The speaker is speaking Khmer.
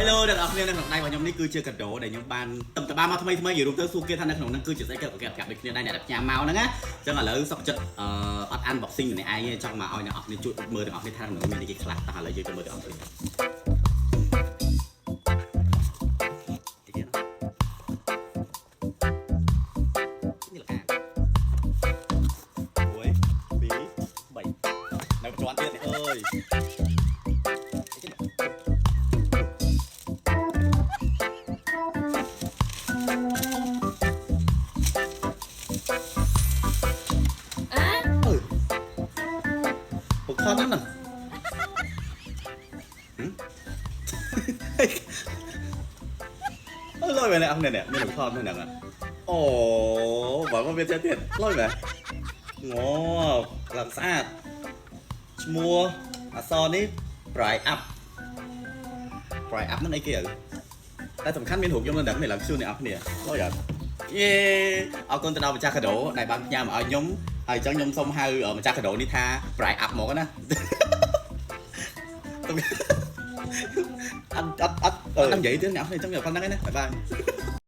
Hello អ្នកនរគ្នានៅក្នុងដៃរបស់ខ្ញុំនេះគឺជាកាដូដែលខ្ញុំបានតំតបានមកថ្មីនិយាយរួមទៅសួរគេថានៅក្នុងហ្នឹងគឺជាស្អីគេប្រាប់ដូចគ្នាដែរអ្នកដែលផ្ញើមកហ្នឹងណាអញ្ចឹងឥឡូវសុកចិត្តអត់ unboxing ម្នាក់ឯងទេចង់មកឲ្យអ្នកនរគ្នាជួយមើលទាំងអស់គ្នាថាក្នុងមានអីគេខ្លះតោះឥឡូវយើងទៅមើលទាំងអស់គ្នានេះលកា1 2 3នៅជាន់ទៀតអើយខតហ្នឹងអើលុយមែនអស់នេះមានខតហ្នឹងអូបើមកវាទៀតលុយមែនងឡើងស្អាតឈ្មោះអក្សរនេះ Bright Up ហ្នឹងអីគេតែសំខាន់មានរូបខ្ញុំនៅហ្នឹងនេះឡើងជួនអ្នកនរគ្នាលុយអត់យេអរគុណទៅដល់ម្ចាស់កាដូដែលបានផ្ញើមកឲ្យខ្ញុំហើយអញ្ចឹងខ្ញុំសូមហៅម្ចាស់កាដូនេះថា Bright Up មកណាអត់និយាយទៀតអ្នកនរអញ្ចឹងប៉ុណ្្នឹងឯណាបាយ